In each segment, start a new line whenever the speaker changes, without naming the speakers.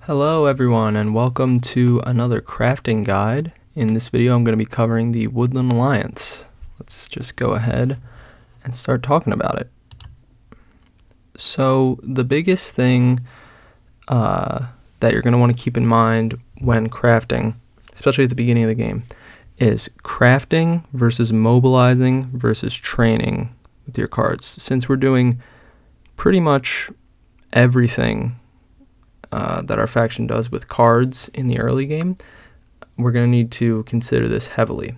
Hello everyone and welcome to another crafting guide. In this video I'm going to be covering the Woodland Alliance. Let's just go ahead and start talking about it. So the biggest thing that you're going to want to keep in mind when crafting, especially at the beginning of the game, is crafting versus mobilizing versus training with your cards. Since we're doing pretty much everything that our faction does with cards in the early game, we're going to need to consider this heavily.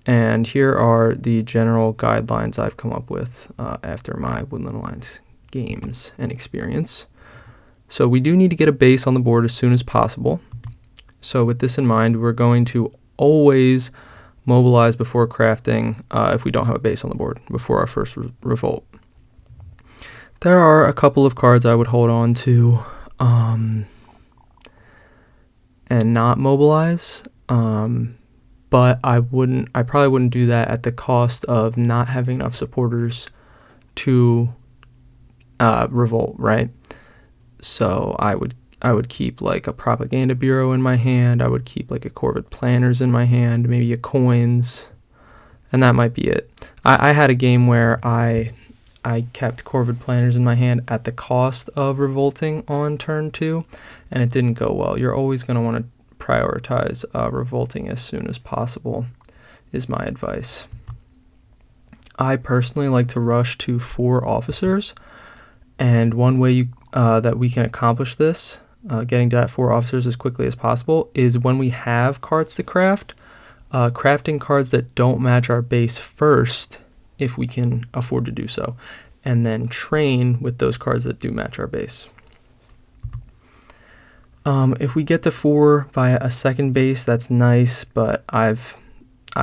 And here are the general guidelines I've come up with after my Woodland Alliance games and experience. So we do need to get a base on the board as soon as possible. So with this in mind, we're going to always mobilize before crafting if we don't have a base on the board before our first revolt. There are a couple of cards I would hold on to and not mobilize, but I probably wouldn't do that at the cost of not having enough supporters to revolt, right? So I would keep like a propaganda bureau in my hand. I would keep like a Corvid planners in my hand, maybe a coins, and that might be it. I had a game where I kept Corvid planners in my hand at the cost of revolting on turn 2, and it didn't go well. You're always going to want to prioritize revolting as soon as possible, is my advice. I personally like to rush to 4 officers, and one way that we can accomplish this, getting to that 4 officers as quickly as possible, is when we have cards to craft, crafting cards that don't match our base first, if we can afford to do so, and then train with those cards that do match our base. If we get to 4 via a second base, that's nice, but I've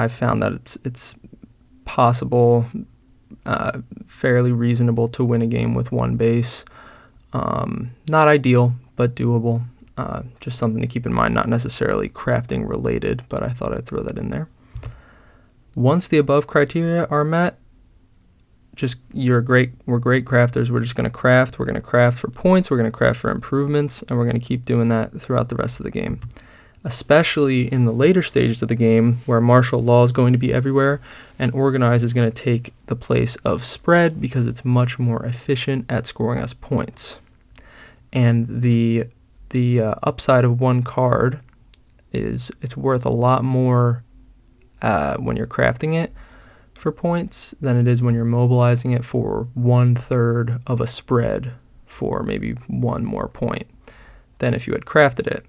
found that it's possible, fairly reasonable to win a game with 1 base. Not ideal, but doable. Just something to keep in mind, not necessarily crafting related, but I thought I'd throw that in there. Once the above criteria are met, we're great crafters. We're just going to craft. We're going to craft for points. We're going to craft for improvements, and we're going to keep doing that throughout the rest of the game. Especially in the later stages of the game, where martial law is going to be everywhere, and organize is going to take the place of spread because it's much more efficient at scoring us points. And the upside of 1 card is it's worth a lot more when you're crafting it for points than it is when you're mobilizing it for 1/3 of a spread for maybe 1 more point than if you had crafted it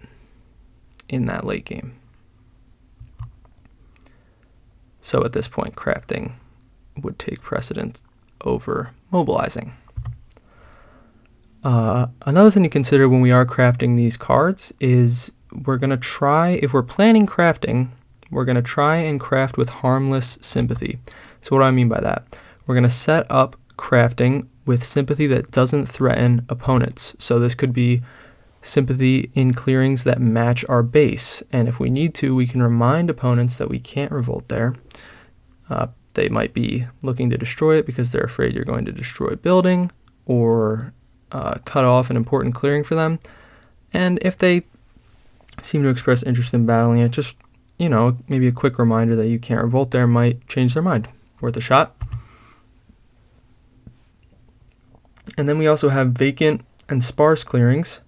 in that late game. So at this point, crafting would take precedence over mobilizing. Another thing to consider when we are crafting these cards is we're going to try, if we're planning crafting, we're going to try and craft with Harmless Sympathy. So what do I mean by that? We're going to set up crafting with sympathy that doesn't threaten opponents. So this could be sympathy in clearings that match our base. And if we need to, we can remind opponents that we can't revolt there. They might be looking to destroy it because they're afraid you're going to destroy a building or cut off an important clearing for them. And if they seem to express interest in battling it, just maybe a quick reminder that you can't revolt there might change their mind. Worth a shot. And then we also have vacant and sparse clearings.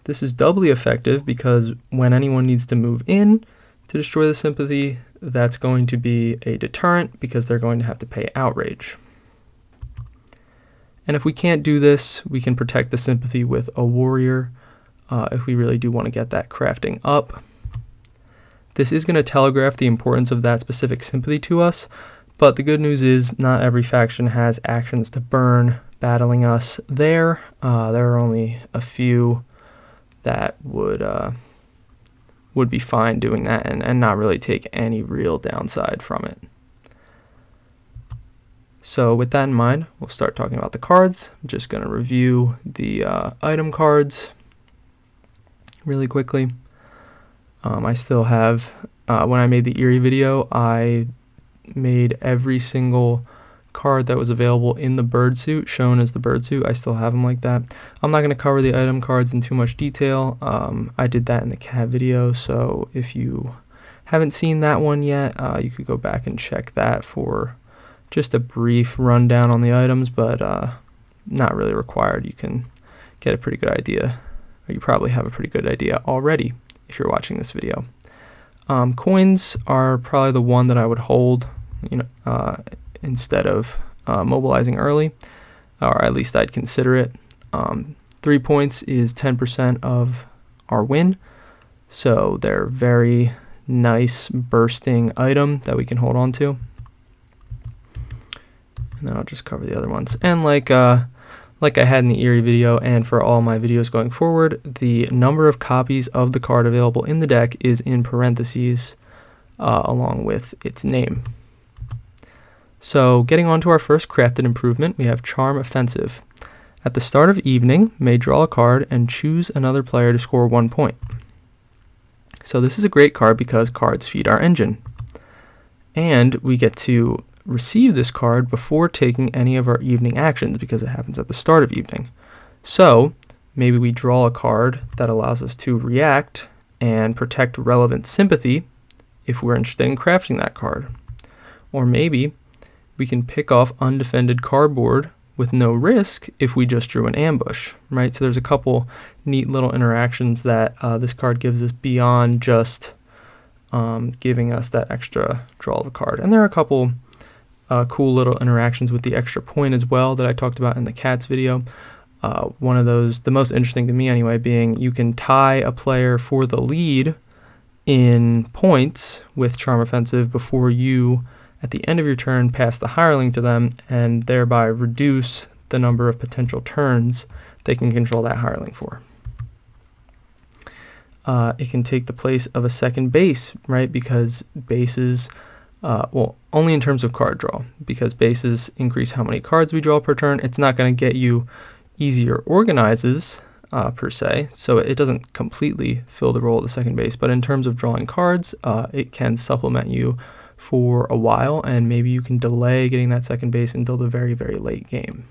This is doubly effective because when anyone needs to move in to destroy the sympathy, that's going to be a deterrent because they're going to have to pay outrage. And if we can't do this, we can protect the sympathy with a warrior if we really do want to get that crafting up. This is going to telegraph the importance of that specific sympathy to us, but the good news is not every faction has actions to burn battling us there. There are only a few that would be fine doing that and not really take any real downside from it. So with that in mind, we'll start talking about the cards. I'm just going to review the item cards really quickly. I still have, when I made the Eerie video, I made every single card that was available in the bird suit, shown as the bird suit. I still have them like that. I'm not going to cover the item cards in too much detail. I did that in the cat video, so if you haven't seen that one yet, you could go back and check that for just a brief rundown on the items, but not really required. You can get a pretty good idea, or you probably have a pretty good idea already if you're watching this video. Coins are probably the one that I would hold, instead of mobilizing early, or at least I'd consider it. 3 points is 10% of our win, so they're very nice bursting item that we can hold on to. And then I'll just cover the other ones. And like I had in the Eerie video, and for all my videos going forward, the number of copies of the card available in the deck is in parentheses along with its name. So getting on to our first crafted improvement, we have Charm Offensive. At the start of evening, may draw a card and choose another player to score 1 point. So this is a great card because cards feed our engine. And we get to receive this card before taking any of our evening actions because it happens at the start of evening. So maybe we draw a card that allows us to react and protect relevant sympathy if we're interested in crafting that card. Or maybe we can pick off undefended cardboard with no risk if we just drew an ambush, right? So there's a couple neat little interactions that this card gives us beyond just giving us that extra draw of a card. And there are a couple cool little interactions with the extra point as well that I talked about in the cats video. One of those, the most interesting to me anyway, being you can tie a player for the lead in points with Charm Offensive before you, at the end of your turn, pass the hireling to them and thereby reduce the number of potential turns they can control that hireling for. It can take the place of a second base, right? Because bases, well, only in terms of card draw, because bases increase how many cards we draw per turn. It's not going to get you easier organizes per se, so it doesn't completely fill the role of the second base, but in terms of drawing cards, it can supplement you for a while, and maybe you can delay getting that second base until the very, very late game.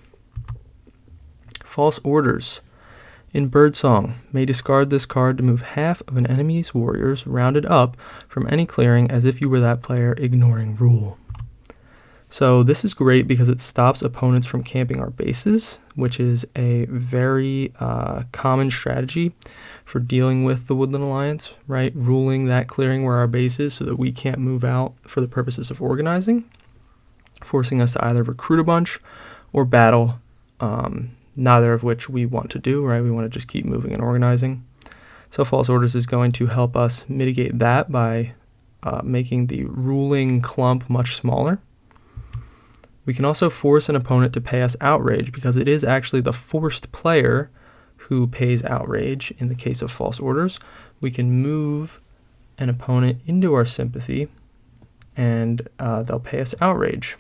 False Orders. In Birdsong, may discard this card to move half of an enemy's warriors rounded up from any clearing as if you were that player, ignoring rule. So this is great because it stops opponents from camping our bases, which is a very common strategy for dealing with the Woodland Alliance, right? Ruling that clearing where our base is so that we can't move out for the purposes of organizing, forcing us to either recruit a bunch or battle, neither of which we want to do, right? We want to just keep moving and organizing. So False Orders is going to help us mitigate that by making the ruling clump much smaller. We can also force an opponent to pay us outrage because it is actually the forced player who pays outrage in the case of False Orders. We can move an opponent into our sympathy and they'll pay us outrage.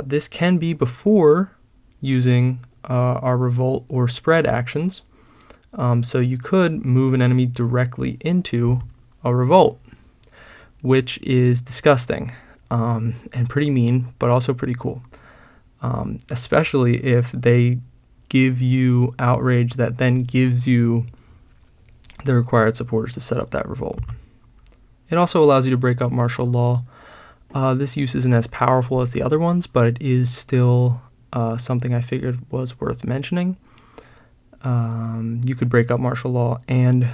This can be before using our revolt or spread actions. So you could move an enemy directly into a revolt, which is disgusting and pretty mean, but also pretty cool. Especially if they give you outrage that then gives you the required supporters to set up that revolt. It also allows you to break up martial law. This use isn't as powerful as the other ones, but it is still something I figured was worth mentioning. You could break up martial law and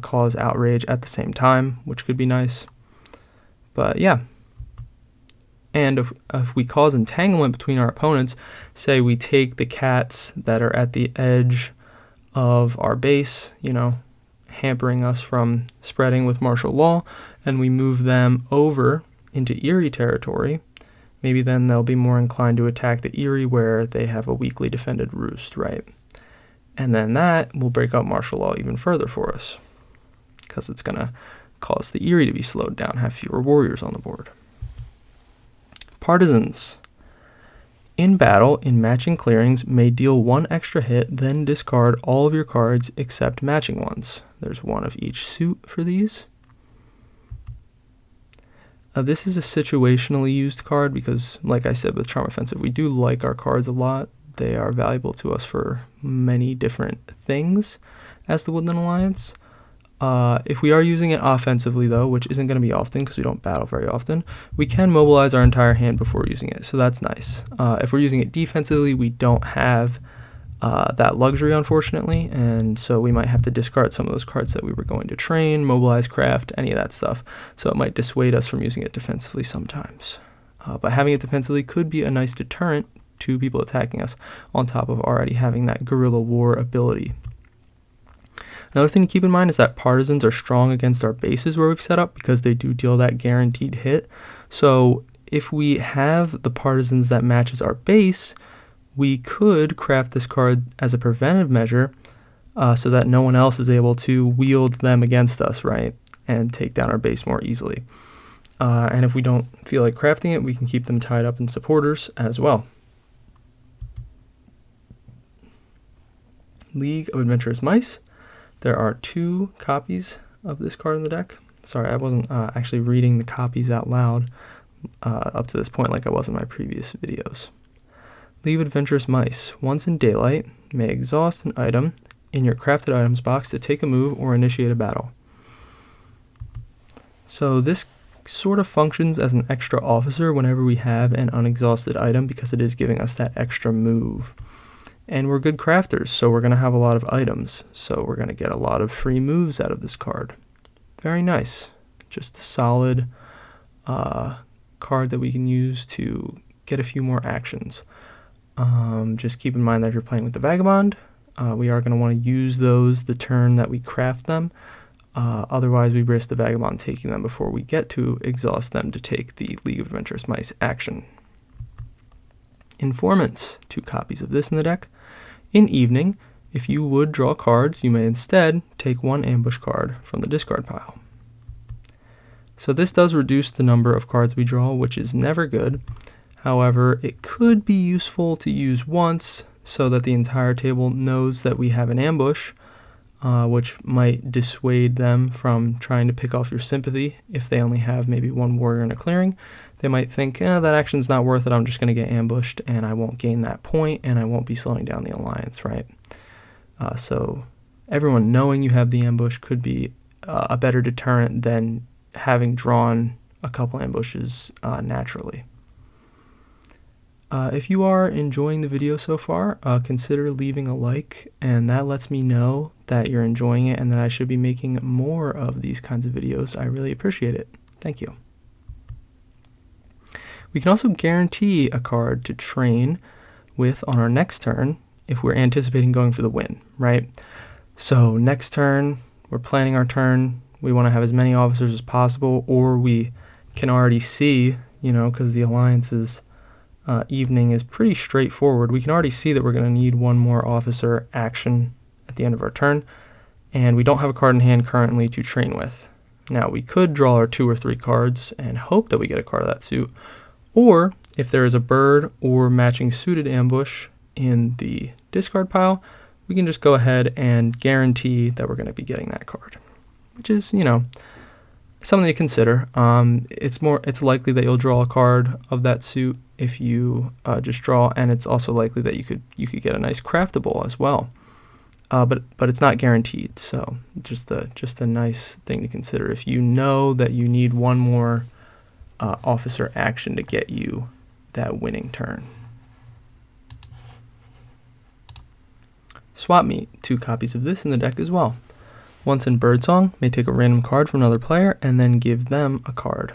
cause outrage at the same time, which could be nice. But yeah. And if we cause entanglement between our opponents, say we take the cats that are at the edge of our base, hampering us from spreading with martial law, and we move them over into Eerie territory, maybe then they'll be more inclined to attack the Eerie where they have a weakly defended roost, right? And then that will break up martial law even further for us, because it's going to cause the Eerie to be slowed down, have fewer warriors on the board. Partisans. In battle, in matching clearings, may deal 1 extra hit, then discard all of your cards except matching ones. There's 1 of each suit for these. This is a situationally used card because, like I said, with Charm Offensive, we do like our cards a lot. They are valuable to us for many different things as the Woodland Alliance. If we are using it offensively, though, which isn't going to be often because we don't battle very often, we can mobilize our entire hand before using it, so that's nice. If we're using it defensively, we don't have that luxury, unfortunately, and so we might have to discard some of those cards that we were going to train, mobilize, craft, any of that stuff, so it might dissuade us from using it defensively sometimes. But having it defensively could be a nice deterrent to people attacking us, on top of already having that guerrilla war ability. Another thing to keep in mind is that partisans are strong against our bases where we've set up because they do deal that guaranteed hit. So if we have the partisans that matches our base, we could craft this card as a preventive measure so that no one else is able to wield them against us, right, and take down our base more easily. And if we don't feel like crafting it, we can keep them tied up in supporters as well. League of Adventurous Mice. There are 2 copies of this card in the deck. Sorry, I wasn't actually reading the copies out loud up to this point like I was in my previous videos. Leave Adventurous Mice. Once in daylight, may exhaust an item in your crafted items box to take a move or initiate a battle. So this sort of functions as an extra officer whenever we have an unexhausted item because it is giving us that extra move. And we're good crafters, so we're going to have a lot of items. So we're going to get a lot of free moves out of this card. Very nice. Just a solid card that we can use to get a few more actions. Just keep in mind that if you're playing with the Vagabond, we are going to want to use those the turn that we craft them. Otherwise, we risk the Vagabond taking them before we get to exhaust them to take the League of Adventurous Mice action. Informants. 2 copies of this in the deck. In evening, if you would draw cards, you may instead take 1 ambush card from the discard pile. So this does reduce the number of cards we draw, which is never good. However, it could be useful to use once so that the entire table knows that we have an ambush, which might dissuade them from trying to pick off your sympathy. If they only have maybe 1 warrior in a clearing, they might think, that action's not worth it, I'm just going to get ambushed and I won't gain that point and I won't be slowing down the alliance, right? So everyone knowing you have the ambush could be a better deterrent than having drawn a couple ambushes naturally. If you are enjoying the video so far, consider leaving a like, and that lets me know that you're enjoying it and that I should be making more of these kinds of videos. I really appreciate it. Thank you. We can also guarantee a card to train with on our next turn if we're anticipating going for the win, right? So next turn, we're planning our turn. We want to have as many officers as possible, or we can already see, because the Alliance's evening is pretty straightforward. We can already see that we're going to need 1 more officer action at the end of our turn, and we don't have a card in hand currently to train with. Now, we could draw our 2 or 3 cards and hope that we get a card of that suit, or if there is a bird or matching suited ambush in the discard pile, we can just go ahead and guarantee that we're going to be getting that card, which is, something to consider. It's likely that you'll draw a card of that suit if you just draw, and it's also likely that you could get a nice craftable as well. But it's not guaranteed, so just a nice thing to consider if you know that you need 1 more officer action to get you that winning turn. Swap Meet. 2 copies of this in the deck as well. Once in Birdsong, may take a random card from another player and then give them a card.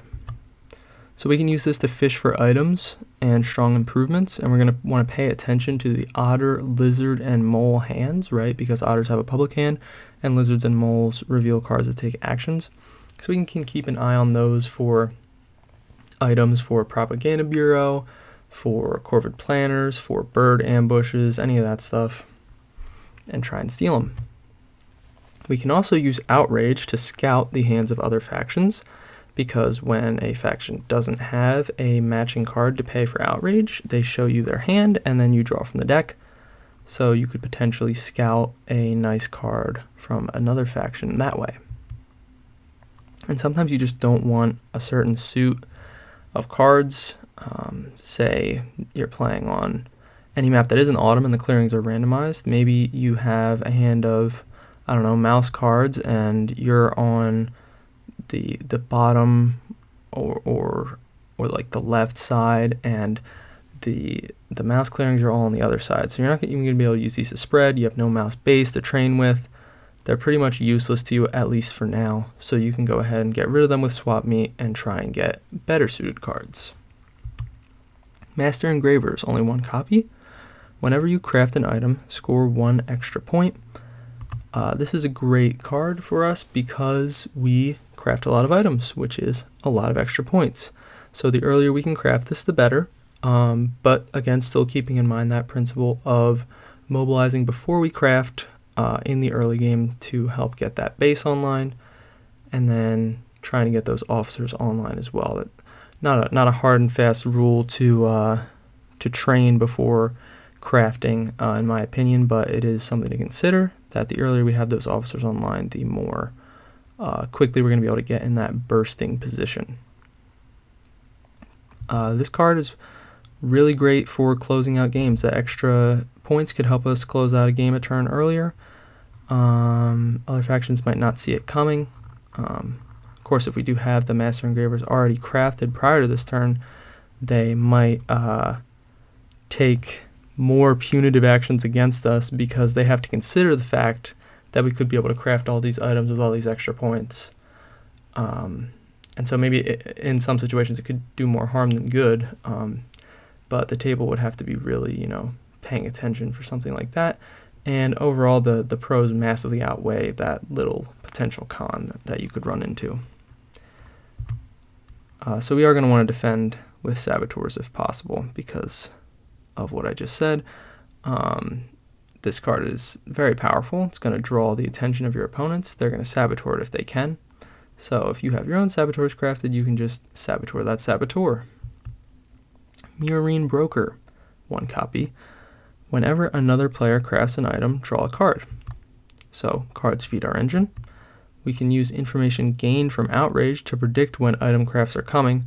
So we can use this to fish for items and strong improvements, and we're going to want to pay attention to the otter, lizard, and mole hands, right? Because otters have a public hand, and lizards and moles reveal cards that take actions. So we can keep an eye on those for items for Propaganda Bureau, for Corvid Planners, for bird ambushes, any of that stuff, and try and steal them. We can also use Outrage to scout the hands of other factions, because when a faction doesn't have a matching card to pay for Outrage, they show you their hand and then you draw from the deck. So you could potentially scout a nice card from another faction that way. And sometimes you just don't want a certain suit of cards. Say you're playing on any map that isn't autumn and the clearings are randomized. Maybe you have a hand of, I don't know, mouse cards, and you're on the bottom or like the left side, and the mouse clearings are all on the other side. So you're not even going to be able to use these to spread. You have no mouse base to train with. They're pretty much useless to you, at least for now. So you can go ahead and get rid of them with swap meet and try and get better suited cards. Master Engravers, only one copy. Whenever you craft an item, score 1 extra point. This is a great card for us because we craft a lot of items, which is a lot of extra points. So the earlier we can craft this, the better. But again, still keeping in mind that principle of mobilizing before we craft in the early game to help get that base online, and then trying to get those officers online as well. That not a hard and fast rule to train before crafting, in my opinion, but it is something to consider, that the earlier we have those officers online, the more quickly we're going to be able to get in that bursting position. This card is really great for closing out games. The extra points could help us close out a game a turn earlier. Other factions might not see it coming. Of course, if we do have the Master Engravers already crafted prior to this turn, they might take more punitive actions against us because they have to consider the fact that we could be able to craft all these items with all these extra points. And so maybe in some situations it could do more harm than good, but the table would have to be really, paying attention for something like that. And overall, the pros massively outweigh that little potential con that you could run into. So we are going to want to defend with Saboteurs if possible because of what I just said. This card is very powerful. It's going to draw the attention of your opponents. They're going to Saboteur it if they can. So if you have your own Saboteurs crafted, you can just Saboteur that Saboteur. Murine Broker, 1 copy. Whenever another player crafts an item, draw a card. So cards feed our engine. We can use information gained from Outrage to predict when item crafts are coming,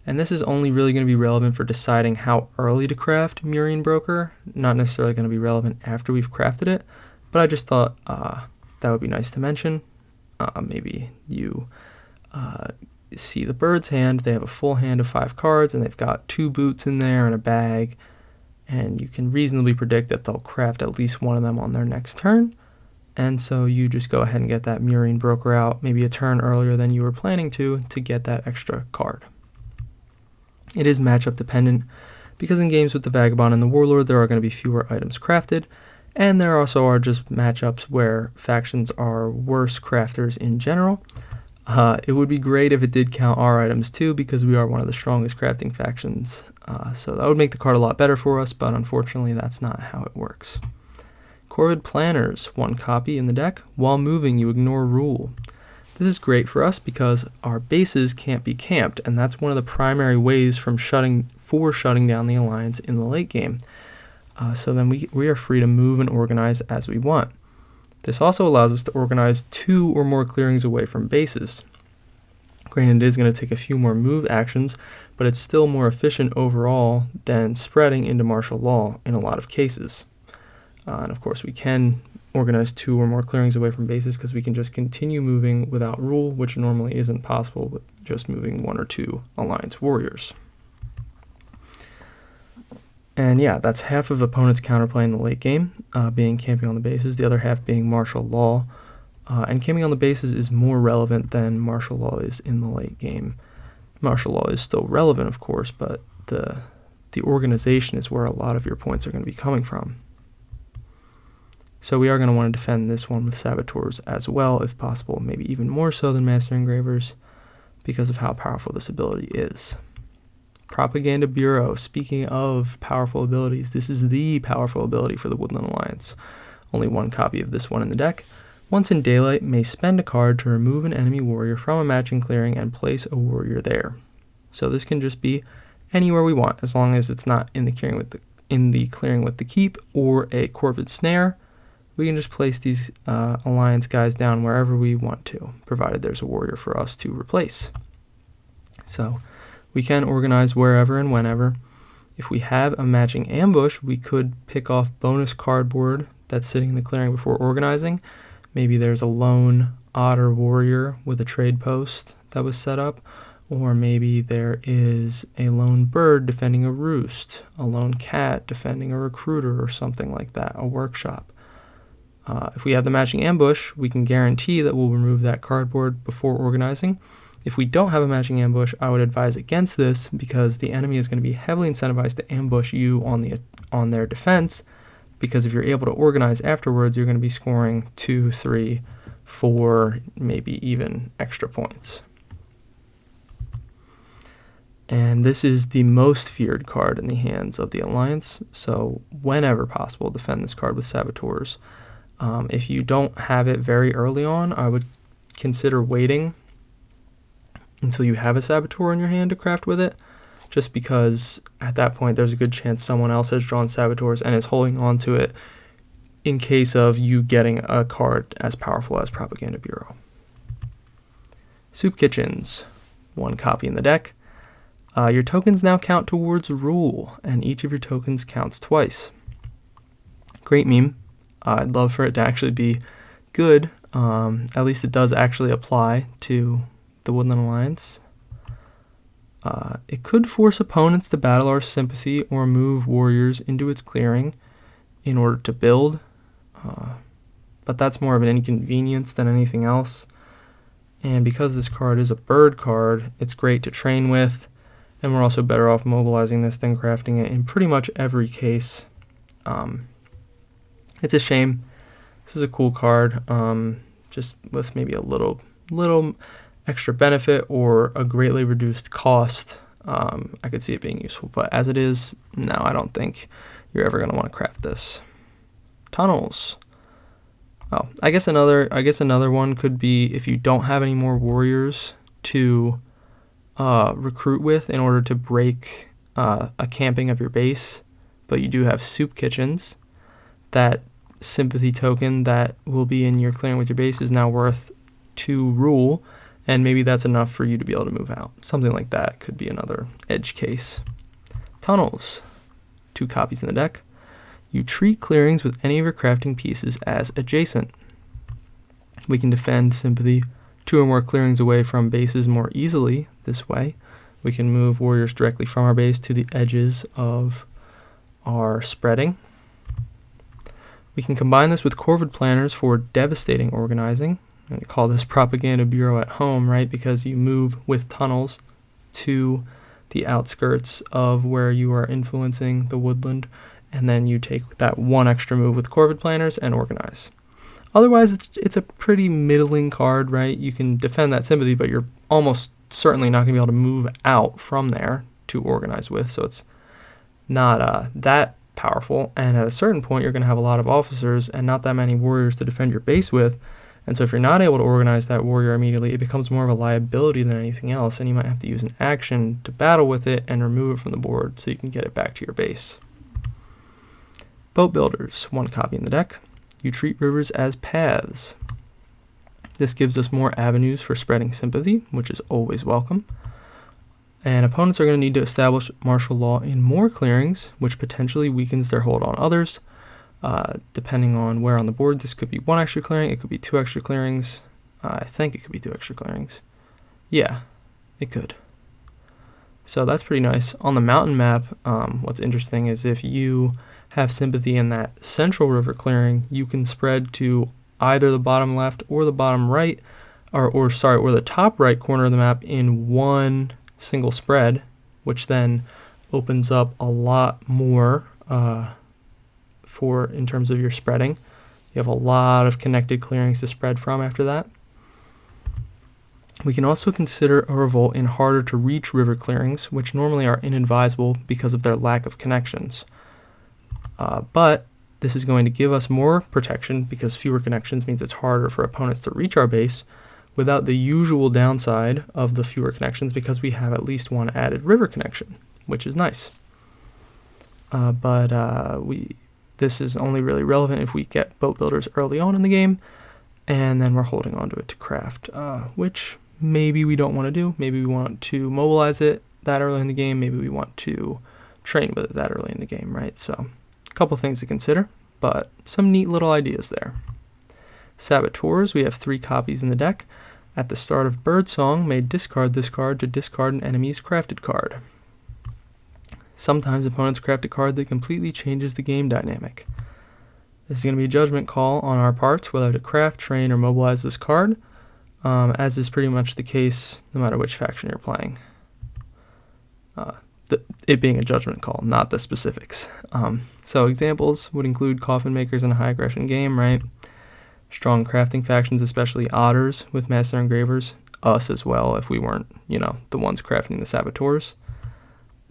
and this is only really going to be relevant for deciding how early to craft Murine Broker, not necessarily going to be relevant after we've crafted it, but I just thought that would be nice to mention. Maybe you see the bird's hand, they have a full hand of 5 cards, and they've got 2 boots in there and a bag, and you can reasonably predict that they'll craft at least one of them on their next turn. And so you just go ahead and get that Murine Broker out maybe a turn earlier than you were planning to get that extra card. It is matchup dependent because in games with the Vagabond and the Warlord there are going to be fewer items crafted, and there also are just matchups where factions are worse crafters in general. It would be great if it did count our items too, because we are one of the strongest crafting factions, so that would make the card a lot better for us, but unfortunately that's not how it works. Corvid Planners, 1 copy in the deck. While moving, you ignore rule. This is great for us because our bases can't be camped, and that's one of the primary ways from shutting down the Alliance in the late game. So then we are free to move and organize as we want. This also allows us to organize 2 or more clearings away from bases. Granted, it is going to take a few more move actions, but it's still more efficient overall than spreading into martial law in a lot of cases. And of course, we can organize 2 or more clearings away from bases because we can just continue moving without rule, which normally isn't possible with just moving 1 or 2 Alliance warriors. And yeah, that's half of opponents' counterplay in the late game, being camping on the bases, the other half being martial law. And camping on the bases is more relevant than martial law is in the late game. Martial law is still relevant, of course, but the organization is where a lot of your points are going to be coming from. So we are going to want to defend this one with Saboteurs as well, if possible, maybe even more so than Master Engravers, because of how powerful this ability is. Propaganda Bureau, speaking of powerful abilities, this is the powerful ability for the Woodland Alliance. Only 1 copy of this one in the deck. Once in daylight, may spend a card to remove an enemy warrior from a matching clearing and place a warrior there. So this can just be anywhere we want, as long as it's not in the clearing with the keep or a Corvid Snare. We can just place these Alliance guys down wherever we want to, provided there's a warrior for us to replace. So We can organize wherever and whenever. If we have a matching ambush, we could pick off bonus cardboard that's sitting in the clearing before organizing. Maybe there's a lone otter warrior with a trade post that was set up, or maybe there is a lone bird defending a roost, a lone cat defending a recruiter or something like that, a workshop. If we have the matching ambush, we can guarantee that we'll remove that cardboard before organizing. If we don't have a matching ambush, I would advise against this because the enemy is going to be heavily incentivized to ambush you on their defense, because if you're able to organize afterwards, you're going to be scoring 2, 3, 4, maybe even extra points. And this is the most feared card in the hands of the Alliance, so whenever possible, defend this card with Saboteurs. If you don't have it very early on, I would consider waiting until you have a Saboteur in your hand to craft with it, just because at that point there's a good chance someone else has drawn Saboteurs and is holding on to it in case of you getting a card as powerful as Propaganda Bureau. Soup Kitchens, 1 copy in the deck. Your tokens now count towards rule, and each of your tokens counts twice. Great meme. I'd love for it to actually be good. At least it does actually apply to the Woodland Alliance. It could force opponents to battle our sympathy or move warriors into its clearing in order to build, but that's more of an inconvenience than anything else. And because this card is a bird card, it's great to train with, and we're also better off mobilizing this than crafting it in pretty much every case. It's a shame. This is a cool card, just with maybe a little extra benefit or a greatly reduced cost. I could see it being useful, but as it is, no, I don't think you're ever going to want to craft this. Tunnels. Oh, I guess another one could be if you don't have any more warriors to recruit with in order to break a camping of your base, but you do have soup kitchens. That sympathy token that will be in your clearing with your base is now worth 2 rule, and maybe that's enough for you to be able to move out. Something like that could be another edge case. Tunnels, 2 copies in the deck. You treat clearings with any of your crafting pieces as adjacent. We can defend sympathy 2 or more clearings away from bases more easily this way. We can move warriors directly from our base to the edges of our spreading. We can combine this with Corvid planners for devastating organizing. And we call this Propaganda Bureau at home, right? Because you move with tunnels to the outskirts of where you are influencing the woodland, and then you take that 1 extra move with Corvid planners and organize. Otherwise, it's a pretty middling card, right? You can defend that sympathy, but you're almost certainly not going to be able to move out from there to organize with, so it's not that powerful. And at a certain point, you're going to have a lot of officers and not that many warriors to defend your base with, and so if you're not able to organize that warrior immediately, it becomes more of a liability than anything else, and you might have to use an action to battle with it and remove it from the board so you can get it back to your base. Boat Builders, 1 copy in the deck. You treat rivers as paths. This gives us more avenues for spreading sympathy, which is always welcome. And opponents are going to need to establish martial law in more clearings, which potentially weakens their hold on others. Depending on where on the board, this could be 1 extra clearing, it could be 2 extra clearings. I think it could be 2 extra clearings. Yeah, it could. So that's pretty nice. On the mountain map, what's interesting is if you have sympathy in that central river clearing, you can spread to either the bottom left or the bottom right, or the top right corner of the map in 1 single spread, which then opens up a lot more in terms of your spreading. You have a lot of connected clearings to spread from after that. We can also consider a revolt in harder to reach river clearings, which normally are inadvisable because of their lack of connections. But this is going to give us more protection because fewer connections means it's harder for opponents to reach our base without the usual downside of the fewer connections, because we have at least 1 added river connection, which is nice. This is only really relevant if we get boat builders early on in the game, and then we're holding on to it to craft, which maybe we don't want to do. Maybe we want to mobilize it. that early in the game, maybe we want to train with it that early in the game, right? So a couple things to consider, but some neat little ideas there. Saboteurs, we have 3 copies in the deck. At the start of Birdsong, may discard this card to discard an enemy's crafted card. Sometimes opponents craft a card that completely changes the game dynamic. This is going to be a judgment call on our parts whether to craft, train, or mobilize this card, as is pretty much the case no matter which faction you're playing. It being a judgment call, not the specifics. So examples would include coffin makers in a high aggression game, right? Strong crafting factions, especially otters with master engravers, us as well if we weren't, the ones crafting the saboteurs.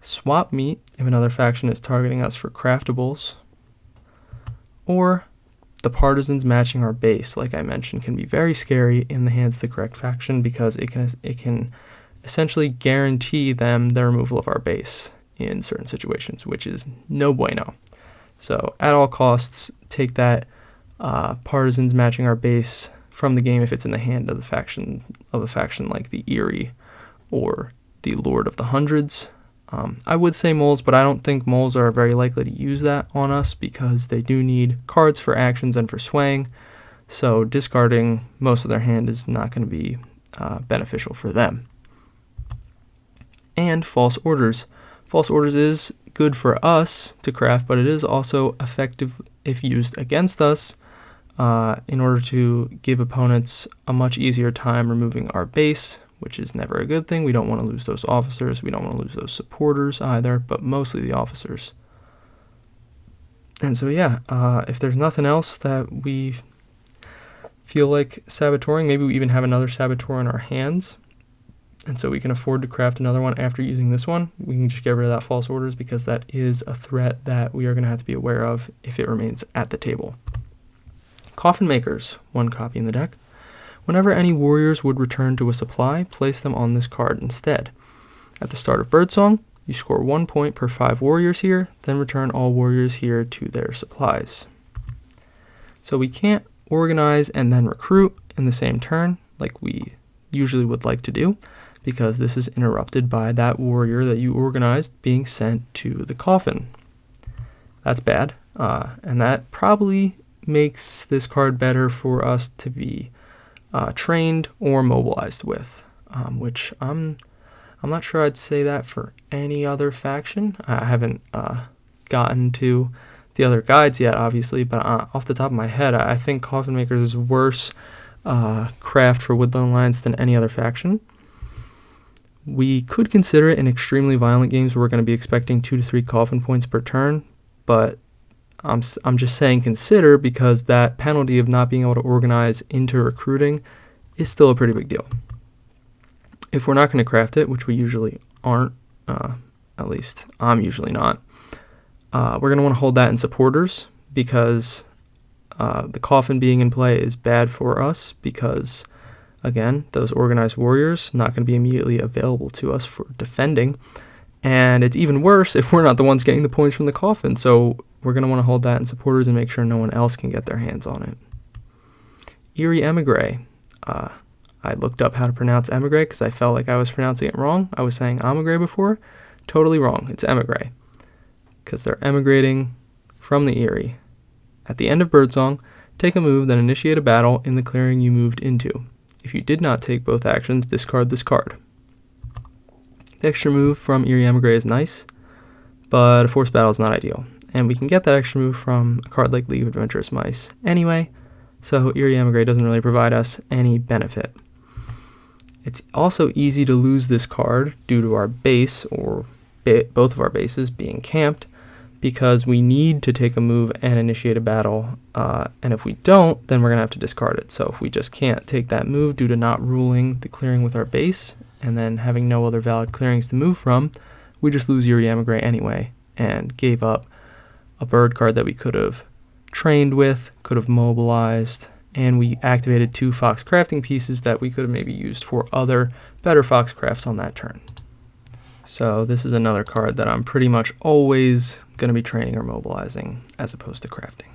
Swap meet if another faction is targeting us for craftables, or the partisans matching our base, like I mentioned, can be very scary in the hands of the correct faction because it can essentially guarantee them the removal of our base in certain situations, which is no bueno. So at all costs, take that partisans matching our base from the game if it's in the hand of a faction like the Eerie or the Lord of the Hundreds. I would say moles, but I don't think moles are very likely to use that on us because they do need cards for actions and for swaying, so discarding most of their hand is not going to be beneficial for them. And false orders. False orders is good for us to craft, but it is also effective if used against us in order to give opponents a much easier time removing our base, which is never a good thing. We don't want to lose those officers. We don't want to lose those supporters either, but mostly the officers. And so yeah, if there's nothing else that we feel like saboteuring, maybe we even have another saboteur in our hands, and so we can afford to craft another one after using this one, we can just get rid of that false orders because that is a threat that we are going to have to be aware of if it remains at the table. Coffin makers, 1 copy in the deck. Whenever any warriors would return to a supply, place them on this card instead. At the start of Birdsong, you score 1 point per 5 warriors here, then return all warriors here to their supplies. So we can't organize and then recruit in the same turn like we usually would like to do, because this is interrupted by that warrior that you organized being sent to the coffin. That's bad, and that probably makes this card better for us to be trained or mobilized with, which I'm not sure I'd say that for any other faction. I haven't gotten to the other guides yet, obviously, but off the top of my head, I think Coffin Makers is worse craft for Woodland Alliance than any other faction. We could consider it in extremely violent games where we're going to be expecting 2 to 3 coffin points per turn, but I'm just saying consider because that penalty of not being able to organize into recruiting is still a pretty big deal. If we're not going to craft it, which we usually aren't, at least I'm usually not, we're going to want to hold that in supporters because the coffin being in play is bad for us because, again, those organized warriors not going to be immediately available to us for defending. And it's even worse if we're not the ones getting the points from the coffin. So we're going to want to hold that in supporters and make sure no one else can get their hands on it. Eerie Emigre. I looked up how to pronounce Emigre because I felt like I was pronouncing it wrong. I was saying Emigre before. Totally wrong. It's Emigre because they're emigrating from the Eerie. At the end of Birdsong, take a move, then initiate a battle in the clearing you moved into. If you did not take both actions, discard this card. The extra move from Eerie Emigre is nice, but a forced battle is not ideal. And we can get that extra move from a card like League of Adventurous Mice anyway, so Eerie Emigre doesn't really provide us any benefit. It's also easy to lose this card due to our base, or both of our bases, being camped, because we need to take a move and initiate a battle, and if we don't, then we're going to have to discard it. So if we just can't take that move due to not ruling the clearing with our base, and then having no other valid clearings to move from, we just lose Eerie Emigre anyway, and gave up a bird card that we could have trained with, could have mobilized, and we activated 2 fox crafting pieces that we could have maybe used for other better fox crafts on that turn. So this is another card that I'm pretty much always going to be training or mobilizing as opposed to crafting.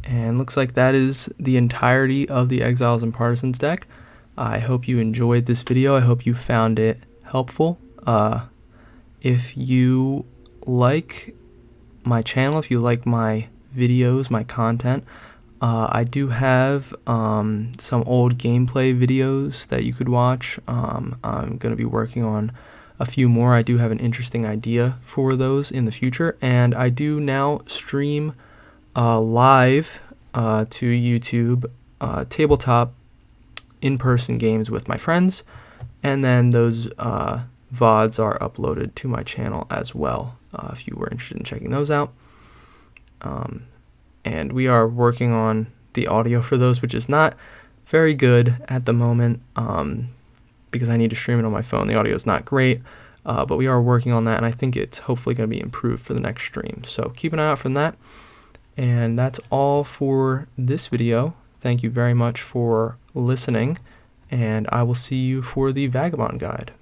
And looks like that is the entirety of the Exiles and Partisans deck. I hope you enjoyed this video. I hope you found it helpful helpful. If you like my channel, if you like my videos, my content, I do have some old gameplay videos that you could watch. I'm going to be working on a few more. I do have an interesting idea for those in the future, and I do now stream live to YouTube tabletop in-person games with my friends, and then those VODs are uploaded to my channel as well, if you were interested in checking those out. And we are working on the audio for those, which is not very good at the moment, because I need to stream it on my phone. The audio is not great, but we are working on that, and I think it's hopefully going to be improved for the next stream. So keep an eye out for that. And that's all for this video. Thank you very much for listening, and I will see you for the Vagabond Guide.